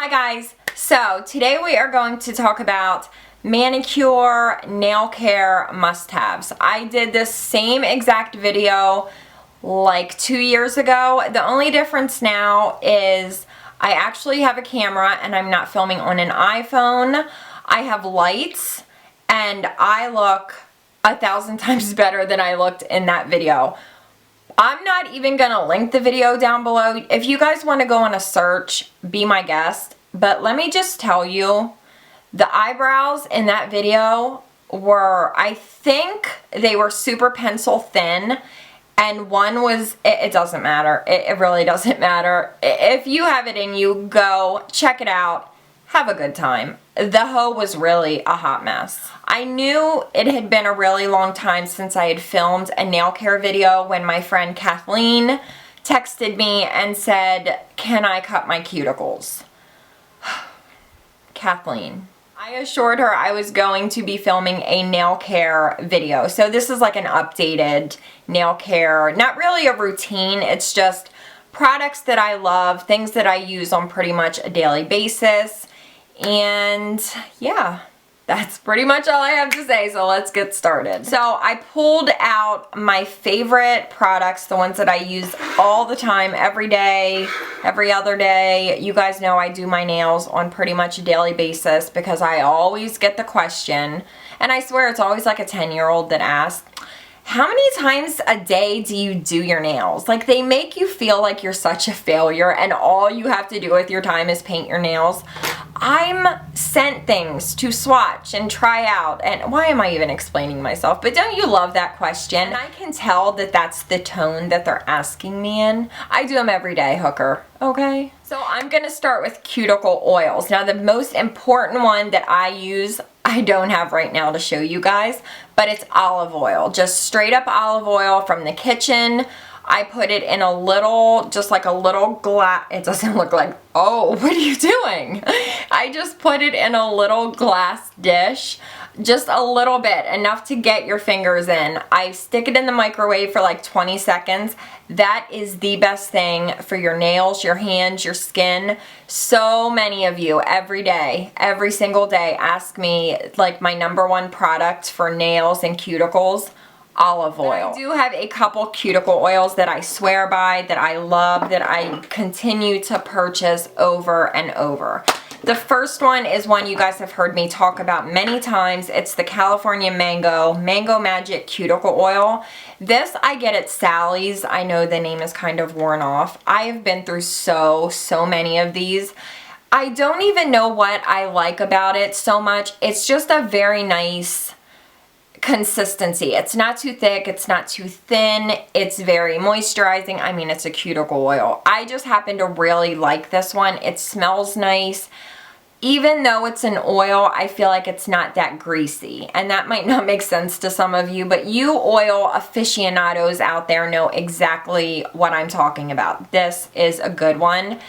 Hi guys, so today we are going to talk about manicure nail care must-haves. I did this same exact video like 2 years ago. The only difference now is I actually have a camera and I'm not filming on an iPhone. I have lights and I look 1,000 times better than I looked in that video. I'm not even gonna link the video down below. If you guys want to go on a search, be my guest. But let me just tell you, the eyebrows in that video were, I think they were super pencil thin, and one was, it doesn't matter. It really doesn't matter. If you have it in you, go check it out. Have a good time. The hoe was really a hot mess. I knew it had been a really long time since I had filmed a nail care video when my friend Kathleen texted me and said, can I cut my cuticles? Kathleen. I assured her I was going to be filming a nail care video. So this is like an updated nail care, not really a routine, it's just products that I love, things that I use on pretty much a daily basis. And yeah, that's pretty much all I have to say, so let's get started. So I pulled out my favorite products, the ones that I use all the time, every day, every other day. You guys know I do my nails on pretty much a daily basis because I always get the question, and I swear it's always like a 10-year-old that asks, how many times a day do you do your nails? Like, they make you feel like you're such a failure and all you have to do with your time is paint your nails. I'm sent things to swatch and try out, and why am I even explaining myself? But don't you love that question? And I can tell that that's the tone that they're asking me in. I do them every day, hooker, okay? So I'm gonna start with cuticle oils. Now the most important one that I use, I don't have right now to show you guys, but it's olive oil. Just straight up olive oil from the kitchen. I put it in a little, just like a little glass, it doesn't look like, oh, what are you doing? I just put it in a little glass dish, just a little bit, enough to get your fingers in. I stick it in the microwave for like 20 seconds. That is the best thing for your nails, your hands, your skin. So many of you every day, every single day ask me like my #1 product for nails and cuticles. Olive oil. I do have a couple cuticle oils that I swear by, that I love, that I continue to purchase over and over. The first one is one you guys have heard me talk about many times. It's the California Mango Magic Cuticle Oil. This I get at Sally's. I know the name is kind of worn off. I have been through so many of these. I don't even know what I like about it so much. It's just a very nice consistency. It's not too thick, it's not too thin, it's very moisturizing. I mean, it's a cuticle oil. I just happen to really like this one. It smells nice. Even though it's an oil, I feel like it's not that greasy. And that might not make sense to some of you, but you oil aficionados out there know exactly what I'm talking about. This is a good one.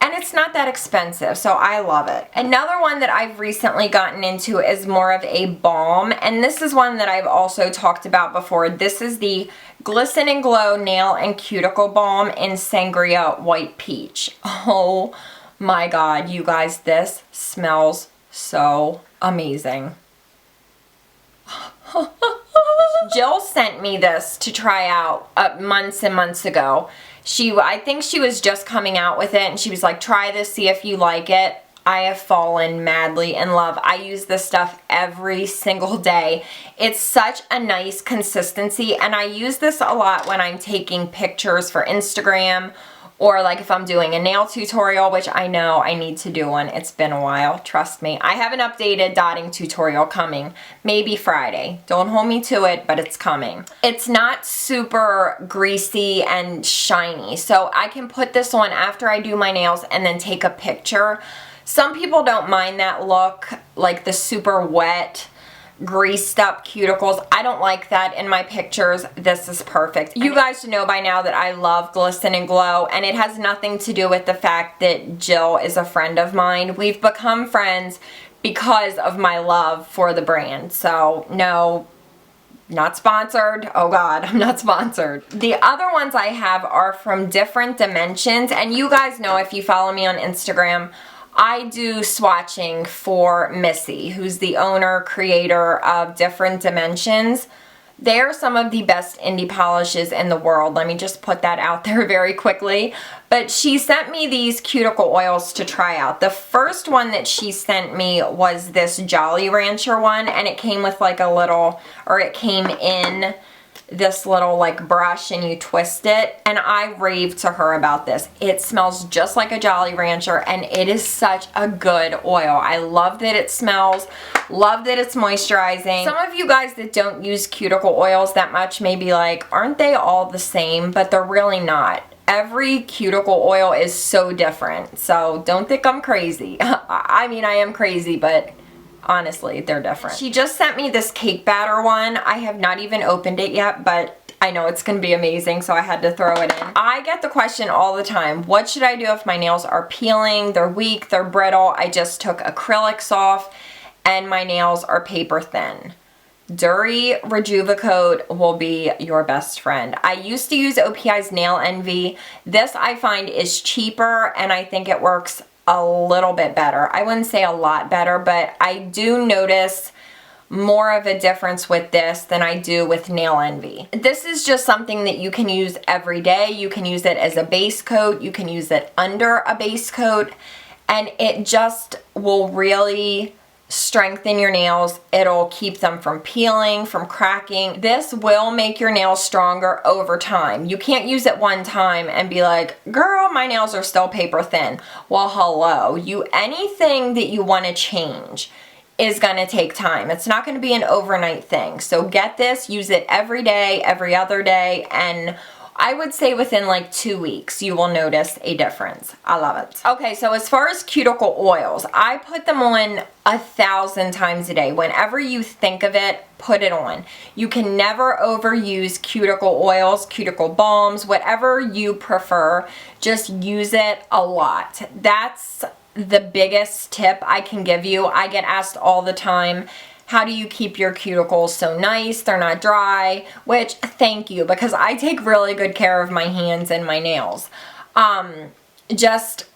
And it's not that expensive, so I love it. Another one that I've recently gotten into is more of a balm, and this is one that I've also talked about before. This is the Glisten and Glow Nail and Cuticle Balm in Sangria White Peach. Oh my god, you guys, this smells so amazing. Jill sent me this to try out months and months ago. I think she was just coming out with it and she was like, try this, see if you like it. I have fallen madly in love. I use this stuff every single day. It's such a nice consistency, and I use this a lot when I'm taking pictures for Instagram, or like if I'm doing a nail tutorial, which I know I need to do one. It's been a while, trust me. I have an updated dotting tutorial coming, maybe Friday. Don't hold me to it, but it's coming. It's not super greasy and shiny, so I can put this on after I do my nails and then take a picture. Some people don't mind that look, like the super wet, greased up cuticles. I don't like that in my pictures. This is perfect. You guys know by now that I love Glisten and Glow, and it has nothing to do with the fact that Jill is a friend of mine. We've become friends because of my love for the brand. So no, not sponsored. Oh god, I'm not sponsored. The other ones I have are from different dimensions, and you guys know if you follow me on Instagram, I do swatching for Missy, who's the owner, creator of Different Dimensions. They are some of the best indie polishes in the world. Let me just put that out there very quickly. But she sent me these cuticle oils to try out. The first one that she sent me was this Jolly Rancher one, and it came with like a little, or it came in this little like brush and you twist it, and I raved to her about this. It smells just like a Jolly Rancher and it is such a good oil. I love that it smells, love that it's moisturizing. Some of you guys that don't use cuticle oils that much may be like, aren't they all the same? But they're really not. Every cuticle oil is so different, so don't think I'm crazy. I mean, I am crazy, but honestly, they're different. She just sent me this cake batter one. I have not even opened it yet, but I know it's gonna be amazing, so I had to throw it in. I get the question all the time, what should I do if my nails are peeling, they're weak, they're brittle? I just took acrylics off and my nails are paper thin. Dury Rejuvicoat will be your best friend. I used to use OPI's Nail Envy. This I find is cheaper and I think it works a little bit better. I wouldn't say a lot better, but I do notice more of a difference with this than I do with Nail Envy. This is just something that you can use every day. You can use it as a base coat. You can use it under a base coat, and it just will really strengthen your nails. It'll keep them from peeling, from cracking. This will make your nails stronger over time. You can't use it one time and be like, girl, my nails are still paper thin. Well, hello. Anything that you want to change is going to take time. It's not going to be an overnight thing. So get this, use it every day, every other day, and I would say within like 2 weeks you will notice a difference. I love it. Okay, so as far as cuticle oils, I put them on 1,000 times a day. Whenever you think of it, put it on. You can never overuse cuticle oils, cuticle balms, whatever you prefer. Just use it a lot. That's the biggest tip I can give you. I get asked all the time, how do you keep your cuticles so nice, they're not dry? Which, thank you, because I take really good care of my hands and my nails. Just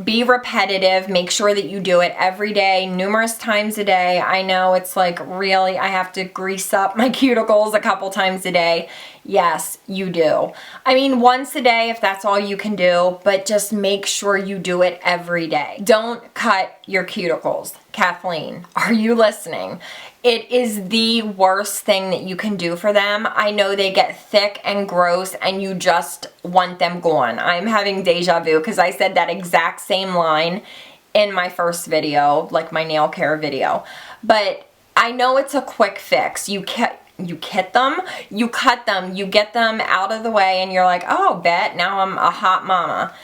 be repetitive, make sure that you do it every day, numerous times a day. I know it's like, really, I have to grease up my cuticles a couple times a day. Yes, you do. I mean, once a day if that's all you can do, but just make sure you do it every day. Don't cut your cuticles. Kathleen, are you listening? It is the worst thing that you can do for them. I know they get thick and gross and you just want them gone. I'm having deja vu because I said that exact same line in my first video, like my nail care video. But I know it's a quick fix. You cut them, you get them out of the way and you're like, oh, bet, now I'm a hot mama.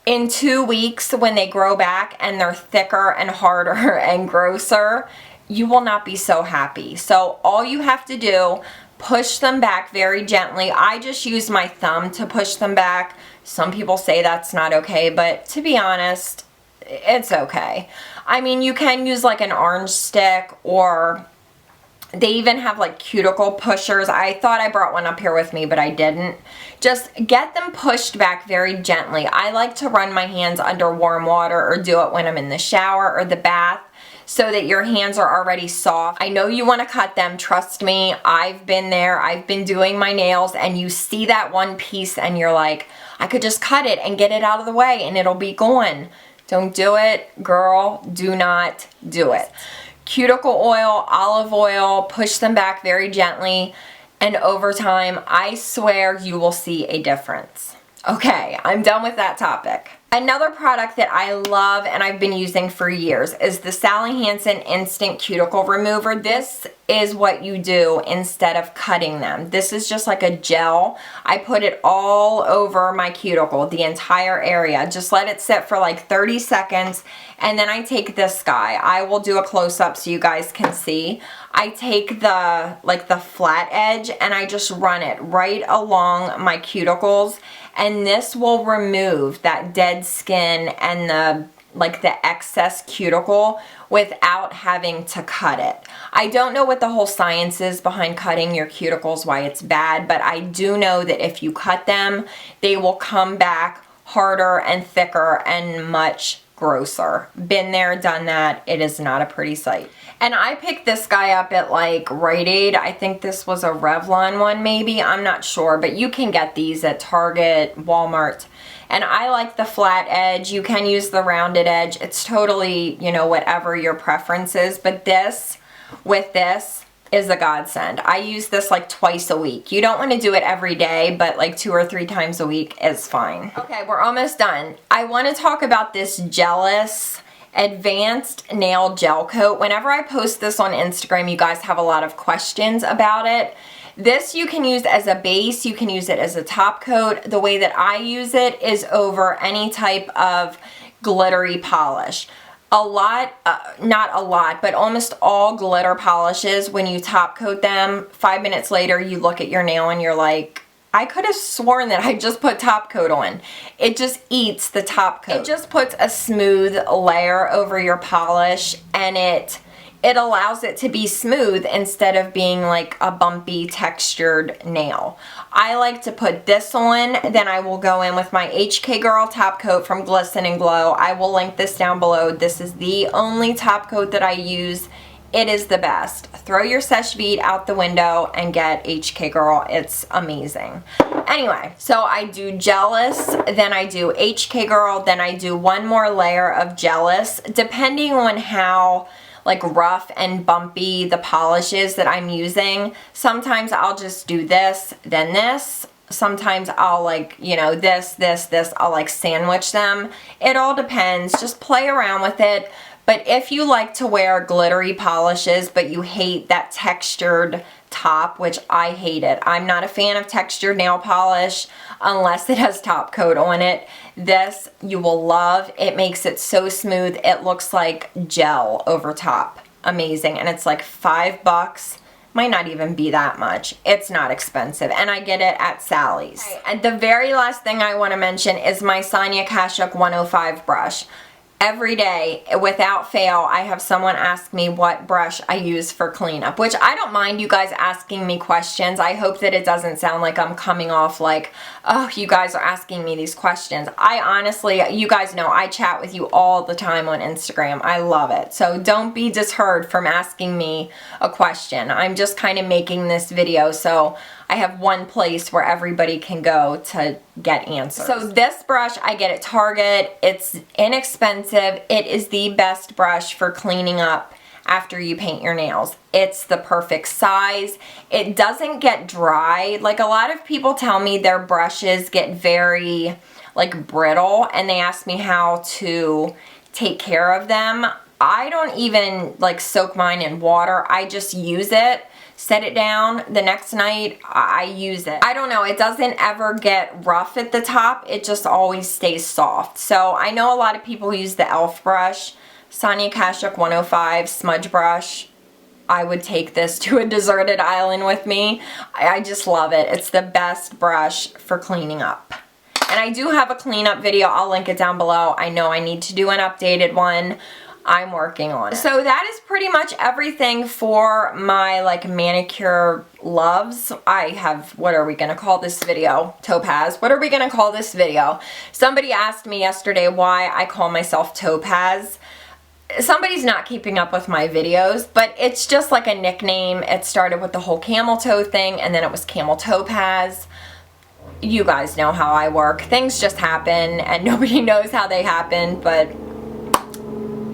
In 2 weeks, when they grow back and they're thicker and harder and grosser, you will not be so happy. So all you have to do, push them back very gently. I just use my thumb to push them back. Some people say that's not okay, but to be honest, it's okay. I mean, you can use like an orange stick, or they even have like cuticle pushers. I thought I brought one up here with me, but I didn't. Just get them pushed back very gently. I like to run my hands under warm water or do it when I'm in the shower or the bath, so that your hands are already soft. I know you want to cut them, trust me, I've been there, I've been doing my nails, and you see that one piece and you're like, I could just cut it and get it out of the way and it'll be gone. Don't do it, girl, do not do it. Cuticle oil, olive oil, push them back very gently, and over time, I swear you will see a difference. Okay, I'm done with that topic. Another product that I love and I've been using for years is the Sally Hansen Instant Cuticle Remover. This is what you do instead of cutting them. This is just like a gel. I put it all over my cuticle, the entire area. Just let it sit for like 30 seconds, and then I take this guy. I will do a close-up so you guys can see. I take the flat edge and I just run it right along my cuticles, and this will remove that dead skin and the excess cuticle without having to cut it. I don't know what the whole science is behind cutting your cuticles, why it's bad, but I do know that if you cut them, they will come back harder and thicker and much grosser. Been there, done that. It is not a pretty sight. And I picked this guy up at like Rite Aid. I think this was a Revlon one maybe. I'm not sure, but you can get these at Target, Walmart. And I like the flat edge. You can use the rounded edge. It's totally, you know, whatever your preference is. But this, with this, is a godsend. I use this like twice a week. You don't want to do it every day, but like 2 or 3 times a week is fine. Okay, we're almost done. I want to talk about this Jealous Advanced Nail Gel Coat. Whenever I post this on Instagram, you guys have a lot of questions about it. This you can use as a base, you can use it as a top coat. The way that I use it is over any type of glittery polish. A lot, not a lot, but almost all glitter polishes, when you top coat them, 5 minutes later you look at your nail and you're like, I could have sworn that I just put top coat on. It just eats the top coat. It just puts a smooth layer over your polish, and it allows it to be smooth instead of being like a bumpy textured nail. I like to put this on, then I will go in with my HK Girl top coat from Glisten and Glow. I will link this down below. This is the only top coat that I use. It is the best. Throw your Seche Vide out the window and get HK Girl. It's amazing. Anyway, so I do Jealous, then I do HK Girl, then I do one more layer of Jealous, depending on how like rough and bumpy the polish is that I'm using. Sometimes I'll just do this, then this. Sometimes I'll like, you know, this, I'll like sandwich them. It all depends. Just play around with it. But if you like to wear glittery polishes, but you hate that textured top, which I hate it. I'm not a fan of textured nail polish unless it has top coat on it. This you will love. It makes it so smooth. It looks like gel over top. Amazing. And it's like $5. Might not even be that much. It's not expensive. And I get it at Sally's. Right. And the very last thing I want to mention is my Sonia Kashuk 105 brush. Every day, without fail, I have someone ask me what brush I use for cleanup, which I don't mind you guys asking me questions. I hope that it doesn't sound like I'm coming off like, oh, you guys are asking me these questions. I honestly, you guys know, I chat with you all the time on Instagram. I love it. So don't be deterred from asking me a question. I'm just kind of making this video so I have one place where everybody can go to get answers. So this brush I get at Target. It's inexpensive. It is the best brush for cleaning up after you paint your nails. It's the perfect size. It doesn't get dry. Like a lot of people tell me their brushes get very like brittle and they ask me how to take care of them. I don't even like soak mine in water. I just use it. Set it down, the next night I use it. I don't know, it doesn't ever get rough at the top, it just always stays soft. So I know a lot of people use the e.l.f. brush, Sonia Kashuk 105 smudge brush. I would take this to a deserted island with me. I just love it. It's the best brush for cleaning up. And I do have a cleanup video, I'll link it down below. I know I need to do an updated one. I'm working on it. So that is pretty much everything for my like manicure loves. I have, what are we gonna call this video? Topaz. What are we gonna call this video? Somebody asked me yesterday why I call myself Topaz. Somebody's not keeping up with my videos, but it's just like a nickname. It started with the whole camel toe thing and then it was Camel Topaz. You guys know how I work. Things just happen and nobody knows how they happen, but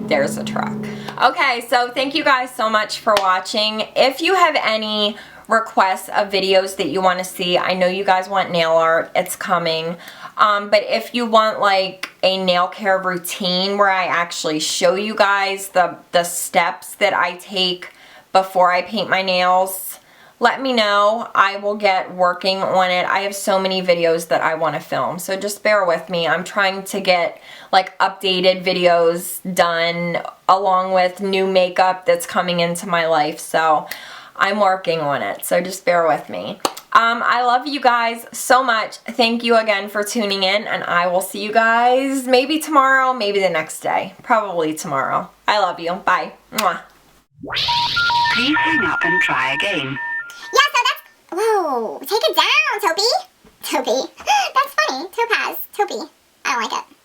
there's a truck. Okay, so thank you guys so much for watching. If you have any requests of videos that you want to see, I know you guys want nail art, it's coming. But if you want like a nail care routine where I actually show you guys the steps that I take before I paint my nails, let me know. I will get working on it. I have so many videos that I want to film, so just bear with me. I'm trying to get like updated videos done along with new makeup that's coming into my life, so I'm working on it, so just bear with me. I love you guys so much. Thank you again for tuning in, and I will see you guys maybe tomorrow, maybe the next day. Probably tomorrow. I love you. Bye. Mwah. Please hang up and try again. Yeah, so that's... Whoa, take it down, Topi. Topi. That's funny. Topaz. Topi. I don't like it.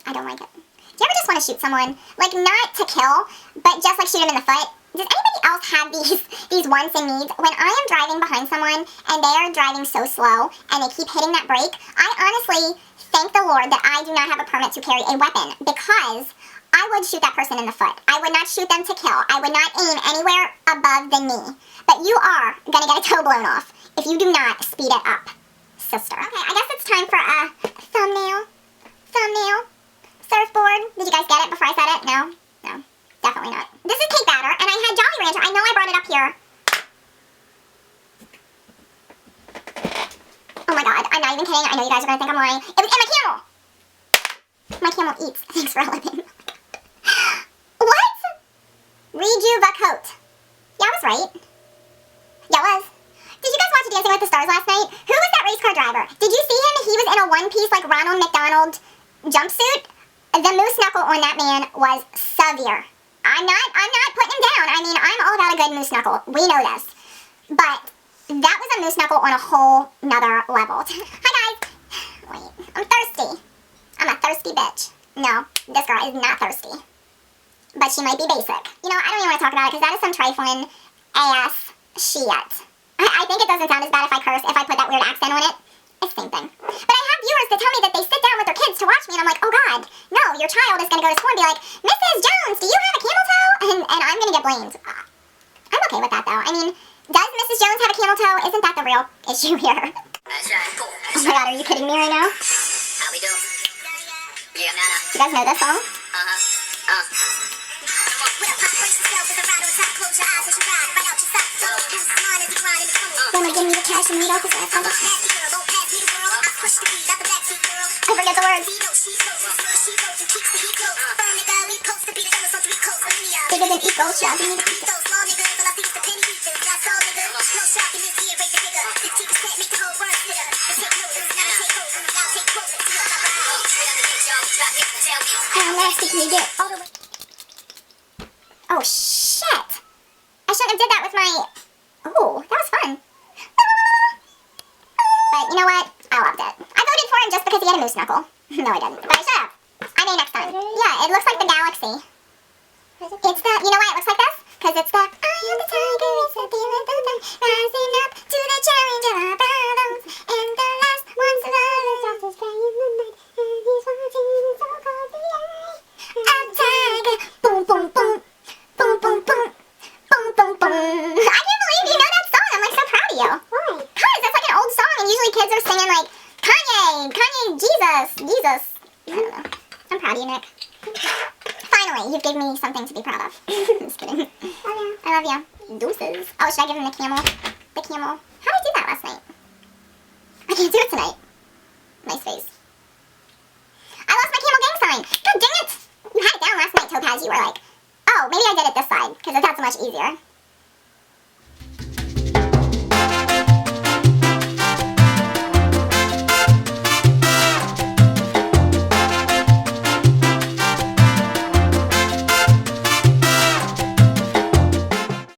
I don't like it. Do you ever just want to shoot someone? Like, not to kill, but just like shoot them in the foot? Does anybody else have these wants and needs? When I am driving behind someone and they are driving so slow and they keep hitting that brake, I honestly thank the Lord that I do not have a permit to carry a weapon, because I would shoot that person in the foot. I would not shoot them to kill. I would not aim anywhere above the knee. But you are gonna get a toe blown off if you do not speed it up, sister. Okay, I guess it's time for a thumbnail. Surfboard. Did you guys get it before I said it? No? No. Definitely not. This is cake batter, and I had Jolly Rancher. I know I brought it up here. Oh my god, I'm not even kidding. I know you guys are gonna think I'm lying. It was in my camel! My camel eats things for a living. What? Rejuva coat. Yeah, I was right. Yeah, I was. Did you guys watch Dancing with the Stars last night? Who was that race car driver? Did you see him? He was in a one-piece, like, Ronald McDonald jumpsuit. The moose knuckle on that man was severe. I'm not putting him down. I mean, I'm all about a good moose knuckle. We know this. But that was a moose knuckle on a whole nother level. Hi, guys. Wait, I'm thirsty. I'm a thirsty bitch. No, this girl is not thirsty. But she might be basic. You know, I don't even want to talk about it because that is some trifling ass shit. I think it doesn't sound as bad if I curse, if I put that weird accent on it. It's the same thing. But I have viewers that tell me that they sit down with their kids to watch me, and I'm like, oh god, no, your child is going to go to school and be like, Mrs. Jones, do you have a camel toe? And I'm going to get blamed. I'm okay with that, though. I mean, does Mrs. Jones have a camel toe? Isn't that the real issue here? Oh my god, are you kidding me right now? How we do? Yeah, Nana. You guys know this song? Gonna give me the cash and read all this ass. I forget the words. Bigger than equal, shall give me the pizza. How nasty can you get? All the way. Oh shit! I shouldn't have did that with my... Oh, that was fun. But you know what? I loved it. I voted for him just because he had a moose knuckle. No, I didn't. But I should have. I may next time. Yeah, it looks like the galaxy. It's the... You know why it looks like this? Because it's the... I am the tiger, it's the deal of the night, rising up to the challenge of our problems. And the last one survivors just as far in the night. And he's watching his so-called the eye. A tiger. Boom, boom, boom. Boom, boom, boom. Boom, boom, boom. I can't believe you know that song. I'm like so proud of you. Why? Because that's like an old song, and usually kids are singing like Kanye, Jesus. I don't know. I'm proud of you, Nick. Finally, you've given me something to be proud of. Just kidding. I love you. Deuces. Oh, should I give him the camel? The camel. How did I do that last night? I can't do it tonight. Nice face. I lost my camel gang sign. God dang it. You had it down last night, Topaz. You were like, oh, maybe I did it this side, because that's much easier.